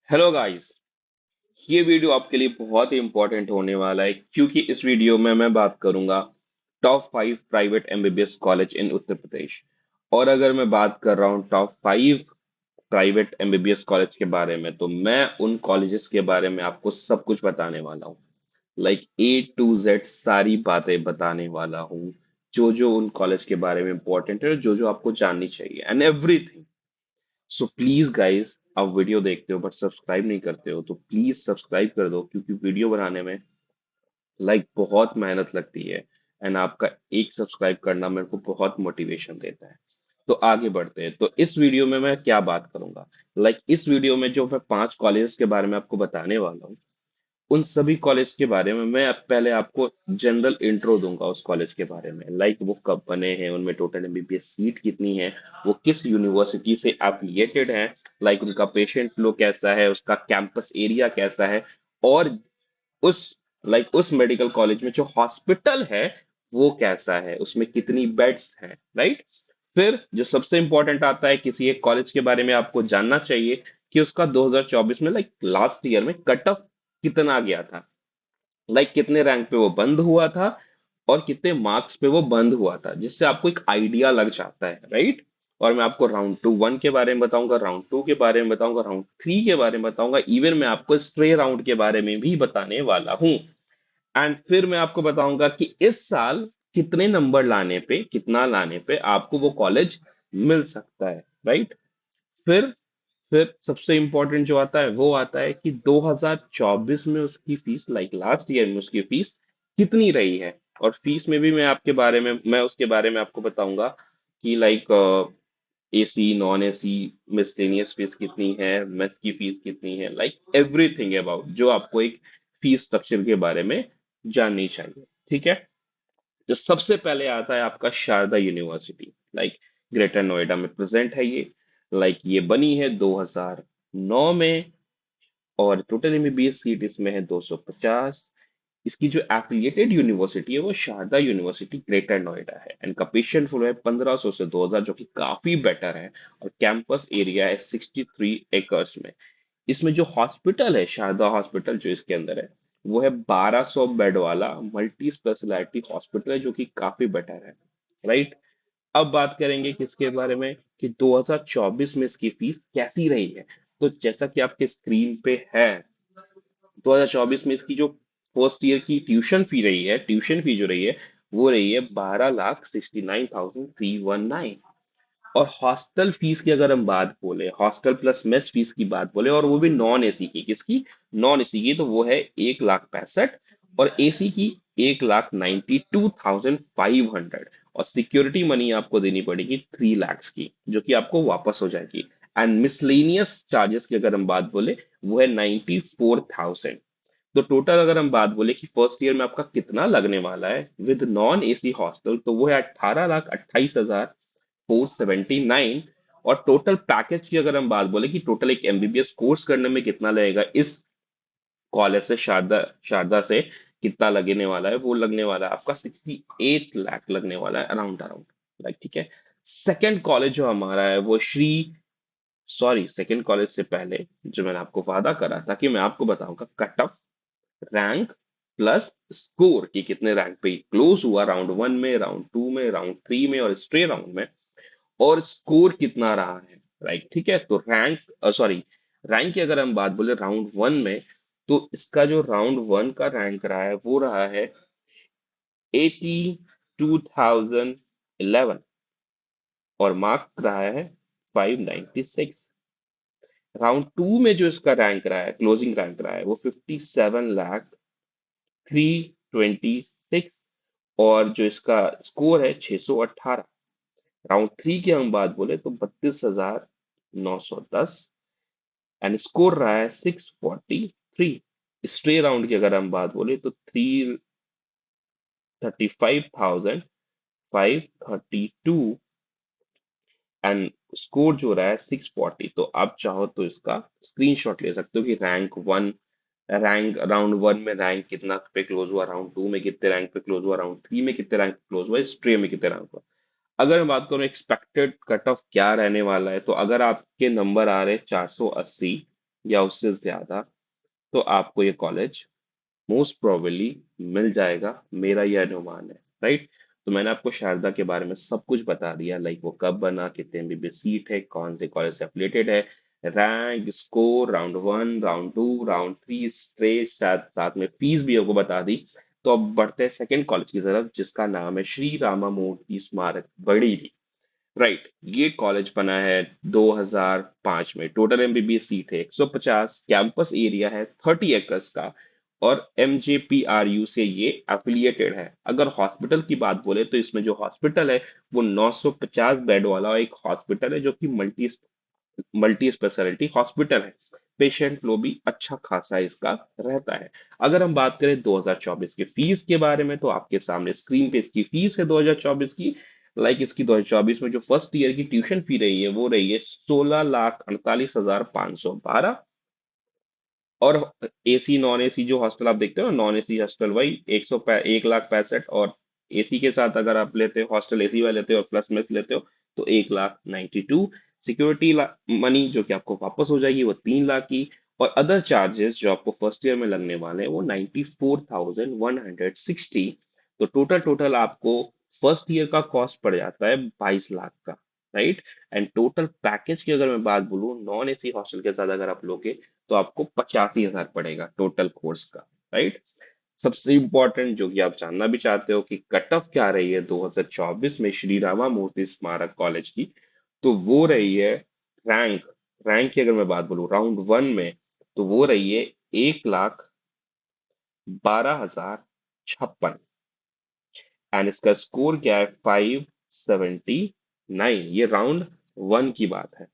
Hello guys. ये video आपके लिए बहुत ही इंपॉर्टेंट होने वाला है क्योंकि इस वीडियो में मैं बात करूंगा top 5 private MBBS college in Uttar Pradesh. और अगर मैं बात कर रहा हूँ टॉप 5 प्राइवेट एमबीबीएस कॉलेज के बारे में तो मैं उन कॉलेजेस के बारे में आपको सब कुछ बताने वाला हूँ। लाइक A to Z सारी बातें बताने वाला हूँ, जो जो उन कॉलेज के बारे में इंपॉर्टेंट है, जो जो आपको जाननी चाहिए and everything. So please guys, आप वीडियो देखते हो बट सब्सक्राइब नहीं करते हो तो प्लीज सब्सक्राइब कर दो क्योंकि वीडियो बनाने में बहुत मेहनत लगती है एंड आपका एक सब्सक्राइब करना मेरे को बहुत मोटिवेशन देता है। तो आगे बढ़ते हैं। तो इस वीडियो में मैं क्या बात करूंगा, इस वीडियो में जो मैं 5 कॉलेजेस के बारे में आपको बताने वाला हूँ, उन सभी कॉलेज के बारे में मैं अब पहले आपको जनरल इंट्रो दूंगा उस कॉलेज के बारे में। वो कब बने हैं, उनमें टोटल एमबीबीएस सीट कितनी है, वो किस यूनिवर्सिटी से एफिलिएटेड है, उनका पेशेंट फ्लो कैसा है, उसका कैंपस एरिया कैसा है, और उस उस मेडिकल कॉलेज में जो हॉस्पिटल है वो कैसा है, उसमें कितनी बेड्स हैं, राइट। फिर जो सबसे इंपॉर्टेंट आता है किसी एक कॉलेज के बारे में आपको जानना चाहिए कि उसका 2024 में लास्ट ईयर में कट ऑफ कितना गया था, कितने रैंक पे वो बंद हुआ था और कितने मार्क्स पे वो बंद हुआ था, जिससे आपको एक आइडिया लग जाता है, राइट। और मैं आपको राउंड 2 1 के बारे में बताऊंगा, राउंड 2 के बारे में बताऊंगा, राउंड 3 के बारे में बताऊंगा, इवन मैं आपको स्ट्रे राउंड के बारे में भी बताने वाला हूँ। एंड फिर मैं आपको बताऊंगा कि इस साल कितने नंबर लाने पे, कितना लाने पे आपको वो कॉलेज मिल सकता है, राइट। फिर फिर सबसे इंपॉर्टेंट जो आता है वो आता है कि 2024 में उसकी फीस, लास्ट ईयर में उसकी फीस कितनी रही है। और फीस में भी मैं उसके बारे में आपको बताऊंगा कि AC non AC miscellaneous fees कितनी है, मेस की फीस कितनी है, एवरीथिंग अबाउट जो आपको एक फीस स्ट्रक्चर के बारे में जाननी चाहिए, ठीक है। तो सबसे पहले आता है आपका शारदा यूनिवर्सिटी। ग्रेटर नोएडा में प्रेजेंट है ये। ये बनी है 2009 में और टोटल एमबीबीएस सीट इसमें है 250। इसकी जो एफिलिएटेड यूनिवर्सिटी है वो शारदा यूनिवर्सिटी ग्रेटर नोएडा है एंड का पेशेंट फ्लो है 1500 से 2000, जो कि काफी बेटर है। और कैंपस एरिया है 63 एकर्स में। इसमें जो हॉस्पिटल है, शारदा हॉस्पिटल जो इसके अंदर है, वो है 1200 बेड वाला मल्टी स्पेशलिटी हॉस्पिटल है, जो कि काफी बेटर है, राइट। अब बात करेंगे किसके बारे में कि 2024 में इसकी फीस कैसी रही है। तो जैसा कि आपके स्क्रीन पे है, 2024 में इसकी जो फर्स्ट ईयर की ट्यूशन फी रही है, ट्यूशन फी जो रही है वो रही है 12,69,319। और हॉस्टल फीस की अगर हम बात बोले, हॉस्टल प्लस मेस फीस की बात बोले, और वो भी नॉन एसी की, किसकी, नॉन एसी की, तो वो है 1,65,। और एसी की 1,92,500। और सिक्योरिटी मनी आपको देनी पड़ेगी 3 लाख की, जो कि आपको वापस हो जाएगी। एंड मिसलेनियस चार्जेस की अगर हम बात बोले, वो है 94,000। तो टोटल अगर हम बात बोले कि फर्स्ट ईयर में आपका कितना लगने वाला है विद नॉन एसी हॉस्टल, तो वो है 18,28,479। और टोटल पैकेज की अगर हम बात बोले कि टोटल एक एमबीबीएस कोर्स करने में कितना लगेगा इस कॉलेज से, शारदा शारदा से कितना लगने वाला है, वो लगने वाला है आपका 68 लाख लगने वाला है, अराउंड अराउंड, ठीक है। सेकेंड कॉलेज जो हमारा है वो श्री, सॉरी, सेकेंड कॉलेज से पहले जो मैंने आपको वादा करा था कि मैं आपको बताऊंगा cut off, rank plus score की, कितने रैंक पे क्लोज हुआ राउंड 1 में, राउंड 2 में, राउंड 3 में और स्ट्रे राउंड में, और स्कोर कितना रहा है, राइट, ठीक है। तो रैंक की अगर हम बात बोले राउंड 1 में, तो इसका जो राउंड 1 का रैंक रहा है वो रहा है 82,011। और मार्क रहा है 596। राउंड 2 में जो इसका रैंक रहा है, क्लोजिंग रैंक रहा है, वो 57,326। और जो इसका स्कोर है 618। राउंड 3 की हम बात बोले तो 32,910 एंड स्कोर रहा है 643। स्ट्रे राउंड की अगर हम बात बोले तो 335,532 एंड स्कोर जो रहा है 640। तो आप चाहो तो इसका स्क्रीनशॉट ले सकते हो कि रैंक राउंड 1 में रैंक कितना पे क्लोज हुआ, राउंड 2 में कितने रैंक पे क्लोज हुआ, राउंड 3 में कितने रैंक पे क्लोज हुआ, स्ट्रे में कितने रैंक हुआ। अगर मैं बात करूं एक्सपेक्टेड कट ऑफ क्या रहने वाला है, तो अगर आपके नंबर आ रहे 480 या उससे ज्यादा, तो आपको ये कॉलेज मोस्ट प्रोबेबली मिल जाएगा, मेरा यह अनुमान है। राइट। तो मैंने आपको शारदा के बारे में सब कुछ बता दिया, लाइक वो कब बना, कितने एमबीबीएस सीट है, कौन से कॉलेज से एफिलिएटेड है, rank score, round 1, round 2, round 3, straight, साथ साथ में फीस भी आपको बता दी। तो अब बढ़ते हैं सेकंड कॉलेज की तरफ, जिसका नाम है श्री रामा मूर्ति स्मारक बड़ी। राइट। ये कॉलेज बना है 2005 में। टोटल एमबीबीएस सीट है 150, कैंपस एरिया है 30 एकर्स का, और एमजेपीआरयू से ये एफिलिएटेड है। अगर हॉस्पिटल की बात बोले तो इसमें जो हॉस्पिटल है वो 950 बेड वाला एक हॉस्पिटल है, जो कि मल्टी मल्टी स्पेशलिटी हॉस्पिटल है। पेशेंट फ्लो भी अच्छा खासा इसका रहता है। अगर हम बात करें 2024 के फीस के बारे में, तो आपके सामने स्क्रीन पे इसकी फीस है 2024 की। लाइक इसकी 2024 में जो फर्स्ट ईयर की ट्यूशन फी रही है वो रही है 16,48,512। और एसी नॉन एसी जो हॉस्टल आप देखते हो, नॉन एसी हॉस्टल वही 1,65,, और एसी के साथ अगर आप लेते हो, हॉस्टल एसी वाले लेते हो और प्लस मेस लेते हो, तो 1,92। सिक्योरिटी मनी जो कि आपको वापस हो जाएगी वो 3 लाख की। और अदर चार्जेस जो आपको फर्स्ट ईयर में लगने वाले हैं वो 94,160। तो टोटल टोटल आपको फर्स्ट ईयर का कॉस्ट पड़ जाता है 22 लाख का। राइट। एंड टोटल पैकेज की अगर मैं बात बोलूँ नॉन एसी हॉस्टल के साथ अगर आप लोगे, तो आपको 85,000 पड़ेगा टोटल कोर्स का। राइट। सबसे इंपॉर्टेंट जो कि आप जानना भी चाहते हो कि कट ऑफ क्या रही है 2024 में श्री रामा मूर्ति स्मारक कॉलेज की, तो वो रही है रैंक रैंक की अगर मैं बात बोलूँ राउंड 1 में, तो वो रही है 1,12,056। एंड इसका स्कोर क्या है 579। ये राउंड 1 की बात है।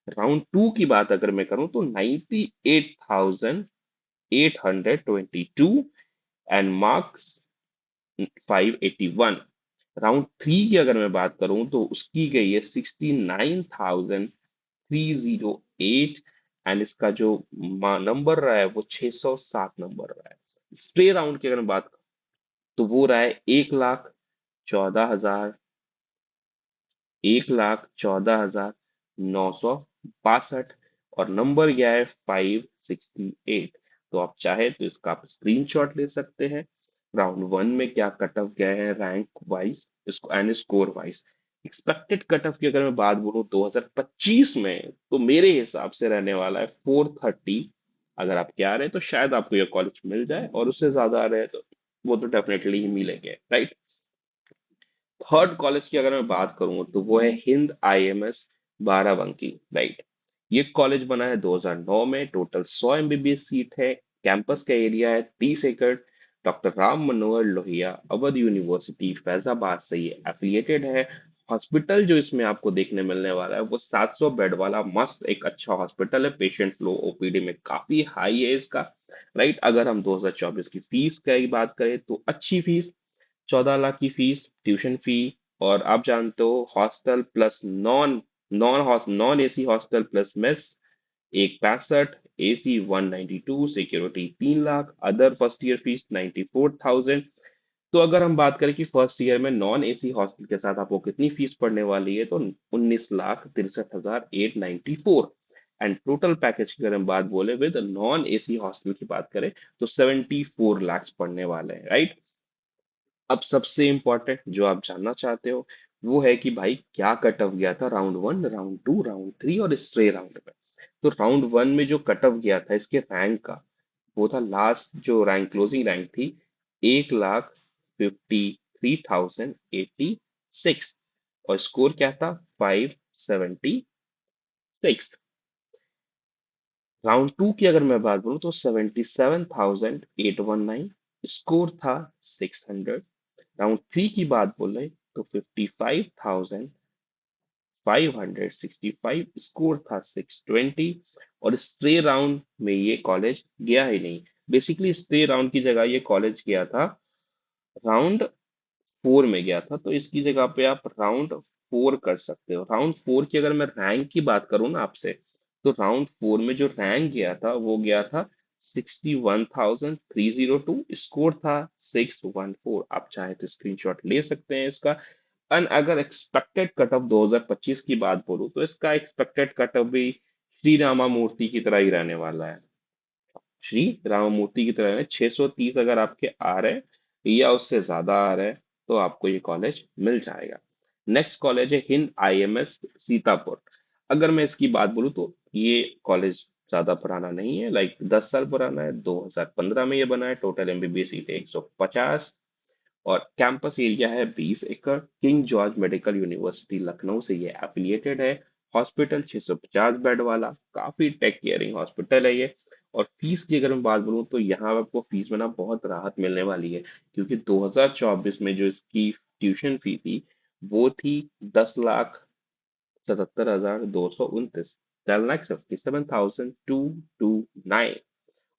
राउंड 2 की बात अगर मैं करूं तो 98,822 एंड मार्क्स 581। राउंड 3 की अगर मैं बात करूं तो उसकी गई है 69,308। एंड इसका जो नंबर रहा है वो 607 नंबर रहा है। स्ट्रे राउंड की अगर मैं बात करूं तो वो रहा है 1,14,962, और नंबर गया है 568। तो आप चाहे तो इसका आप स्क्रीनशॉट ले सकते हैं। राउंड 1 में क्या कट ऑफ गए हैं रैंक वाइज, इसको and score wise. Expected cut off की अगर मैं बात बोलूं 2025 में, तो मेरे हिसाब से रहने वाला है 430। अगर आप क्या रहे तो शायद आपको यह कॉलेज मिल जाए, और उससे ज्यादा आ रहे तो वो तो डेफिनेटली ही मिलेंगे। राइट। थर्ड कॉलेज की अगर मैं बात करूं तो वो है हिंद आईएमएस बाराबंकी। राइट। ये कॉलेज बना है 2009 में। टोटल 100 एमबीबीएस सीट है। कैंपस का एरिया है 30 एकड़। डॉक्टर राम मनोहर लोहिया अवध यूनिवर्सिटी फैजाबाद से ये एफिलिएटेड है। हॉस्पिटल जो इसमें आपको देखने मिलने वाला है वो 700 बेड वाला मस्त एक अच्छा हॉस्पिटल है। पेशेंट फ्लो ओपीडी में काफी हाई है इसका। राइट। अगर हम 2024 की फीस की बात करें तो अच्छी फीस, 14 लाख की फीस ट्यूशन फी। और आप जानते हो hostel plus non non AC hostel plus mess 1,65, AC 192, security 3 lakh, other first year fees 94,000। तो अगर हम बात करें कि फर्स्ट ईयर में नॉन एसी हॉस्टल के साथ आपको कितनी फीस पड़ने वाली है, तो 19,63,894। एंड टोटल पैकेज की अगर हम बात बोले विद नॉन एसी हॉस्टल की बात करें, तो 74 लाख पड़ने वाले हैं। राइट। अब सबसे इंपॉर्टेंट जो आप जानना चाहते हो वो है कि भाई क्या कट ऑफ गया था राउंड 1, राउंड 2, राउंड 3 और स्ट्रे राउंड में। तो राउंड 1 में जो कट ऑफ गया था इसके रैंक का, वो था लास्ट जो रैंक क्लोजिंग रैंक थी 1,53,086। और स्कोर क्या था 576। राउंड 2 की अगर मैं बात बोलूं तो 77,819, स्कोर था 600। राउंड 3 की बात बोले तो 55,565, स्कोर था 620। और स्ट्रे राउंड में ये कॉलेज गया ही नहीं। बेसिकली स्ट्रे राउंड की जगह ये कॉलेज गया था राउंड 4 में गया था, तो इसकी जगह पे आप राउंड 4 कर सकते हो। राउंड 4 की अगर मैं रैंक की बात करूं ना आपसे, तो राउंड 4 में जो रैंक गया था वो गया था 61,302, स्कोर था 614। आप चाहे तो स्क्रीनशॉट ले सकते हैं इसका। एंड अगर एक्सपेक्टेड कट ऑफ 2025 की बात बोलूं तो इसका एक्सपेक्टेड कट ऑफ भी श्री रामामूर्ति की तरह ही रहने वाला है। श्री रामामूर्ति की तरह है, 630 अगर आपके आ रहे हैं या उससे ज्यादा आ रहे हैं तो आपको ये कॉलेज मिल जाएगा। नेक्स्ट कॉलेज है हिंद आईएमएस सीतापुर। अगर मैं इसकी बात बोलूँ तो ये कॉलेज ज्यादा पुराना नहीं है, लाइक 10 साल पुराना है, 2015 में ये बना है। टोटल एमबीबीएस सीटें 150 और कैंपस एरिया है 20 एकड़। King George medical university Lucknow से ये एफिलिएटेड है। हॉस्पिटल 650 बेड वाला काफी टेक केयरिंग हॉस्पिटल है ये। और फीस की अगर मैं बात बोलूँ तो यहाँ आपको फीस में ना बहुत राहत मिलने वाली है, क्योंकि 2024 में जो इसकी ट्यूशन फी थी वो थी 10,77,229, 10,57,229।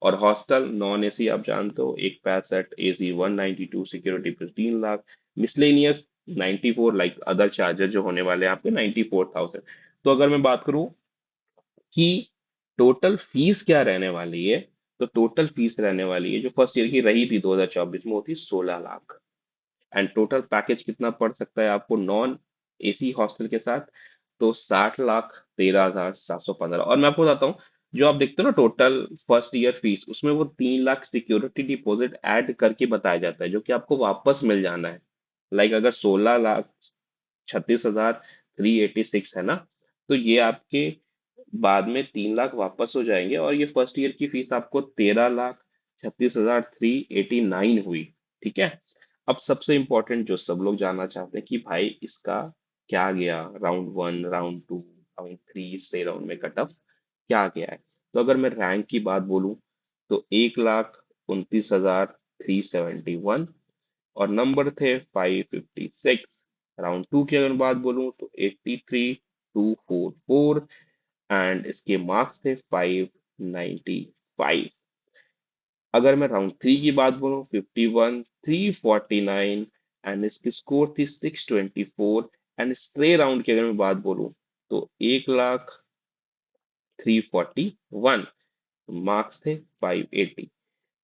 और हॉस्टल नॉन एसी आप जानते हो 165, AC 192, security 15 lakh, miscellaneous 94, like other charges जो होने वाले हैं आपके 94,000। तो अगर मैं बात करूं कि टोटल फीस क्या रहने वाली है, तो टोटल फीस रहने वाली है जो फर्स्ट ईयर की रही थी 2024 में, वो थी 16 लाख। एंड टोटल पैकेज कितना पड़ सकता है आपको नॉन एसी हॉस्टल के साथ, तो 60,13,715। और मैं आपको बताता हूँ, जो आप देखते हो ना टोटल फर्स्ट ईयर फीस, उसमें वो 3 लाख सिक्योरिटी डिपॉजिट ऐड करके बताया जाता है जो कि आपको वापस मिल जाना है। लाइक अगर 16,36,386 है ना, तो ये आपके बाद में 3 लाख वापस हो जाएंगे और ये फर्स्ट ईयर की फीस आपको 13,36,389 हुई। ठीक है। अब सबसे इंपॉर्टेंट जो सब लोग जानना चाहते हैं कि भाई इसका क्या गया, राउंड 1, राउंड 2, राउंड 3 से राउंड में कट ऑफ क्या गया है। तो अगर मैं रैंक की बात बोलूं तो 1,29,371 और नंबर थे 556। राउंड 2 की अगर बात बोलूं तो 83,244 एंड इसके मार्क्स थे 595। अगर मैं राउंड 3 की बात बोलूं 51,349 एंड इसकी स्कोर थी 624। एंड स्ट्रे राउंड की अगर मैं बात बोलूं तो 1,03,41, मार्क्स थे 580।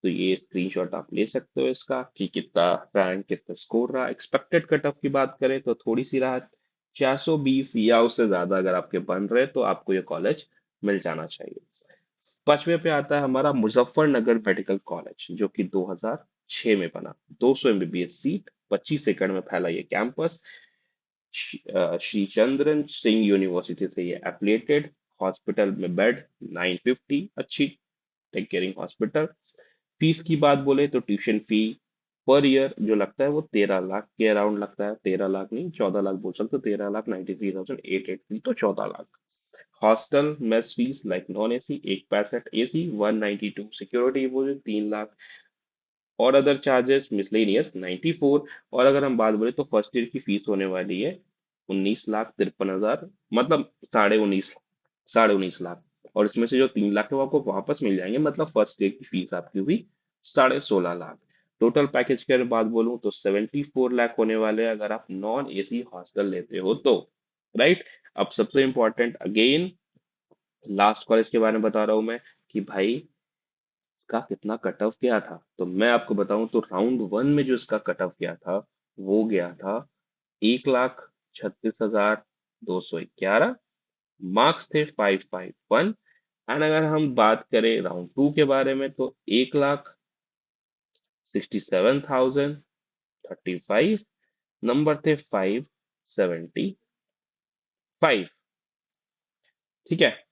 तो ये स्क्रीनशॉट आप ले सकते हो इसका कि कितना रैंक कितना स्कोर रहा। एक्सपेक्टेड कट ऑफ की बात करें तो थोड़ी सी राहत, 420 या उससे ज्यादा अगर आपके बन रहे तो आपको ये कॉलेज मिल जाना चाहिए। 5वें पे आता है हमारा मुजफ्फरनगर मेडिकल कॉलेज जो कि 2006 में बना। 200 एमबीबीएस सीट, 25 एकड़ में फैला ये कैंपस। श्री चंद्रन सिंह यूनिवर्सिटी से ये एफिलिएटेड। हॉस्पिटल में बेड 950, अच्छी टेक केयरिंग हॉस्पिटल। फीस की बात बोले तो ट्यूशन फी पर ईयर जो लगता है वो 13 लाख के अराउंड लगता है। 13 लाख नहीं, 14 लाख बोल सकते हो। 13,93,883, तो 14 lakh. Hostel mess fees like non AC 165, AC 192, security deposit 3 lakh और अदर चार्जेस मिसलेनियस 94। और अगर हम बात बोले तो फर्स्ट ईयर की फीस होने वाली है 19,53,000, मतलब 19,5 लाख। और इसमें से जो 3 लाख है वो आपको वापस मिल जाएंगे, मतलब फर्स्ट ईयर की फीस आपकी हुई 16.5 लाख। टोटल पैकेज की अगर बात बोलूं तो 74 लाख होने वाले हैं अगर आप नॉन एसी हॉस्टल लेते हो तो। राइट। अब सबसे इंपॉर्टेंट अगेन लास्ट कॉलेज के बारे में बता रहा हूं मैं कि भाई इसका कितना कट ऑफ गया था। तो मैं आपको बताऊं तो राउंड 1 में जो इसका कट ऑफ गया था वो गया था 1,36,211, मार्क्स थे 551। एंड अगर हम बात करें राउंड 2 के बारे में तो 1,67,035, नंबर थे 575। ठीक है।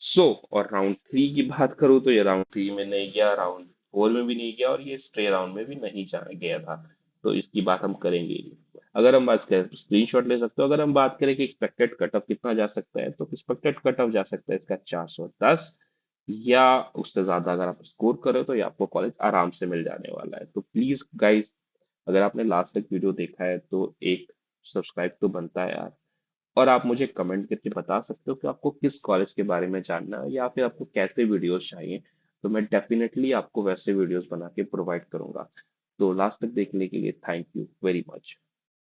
सो और राउंड 3 की बात करूं तो ये राउंड 3 में नहीं गया, राउंड 4 में भी नहीं गया और ये स्ट्रे राउंड में भी नहीं गया था। तो इसकी बात हम करेंगे ही नहीं। अगर हम बात करें स्क्रीनशॉट ले सकते हो। अगर हम बात करें कि एक्सपेक्टेड कट ऑफ कितना जा सकता है तो एक्सपेक्टेड कट ऑफ जा सकता है इसका 410 या उससे ज्यादा। अगर आप स्कोर करो तो ये आपको कॉलेज आराम से मिल जाने वाला है। तो प्लीज गाइस, अगर आपने लास्ट तक वीडियो देखा है तो एक सब्सक्राइब तो बनता है यार। और आप मुझे कमेंट करके बता सकते हो कि आपको किस कॉलेज के बारे में जानना है या फिर आपको कैसे वीडियोस चाहिए। तो मैं डेफिनेटली आपको वैसे वीडियोस बना के प्रोवाइड करूंगा। तो लास्ट तक देखने के लिए थैंक यू वेरी मच।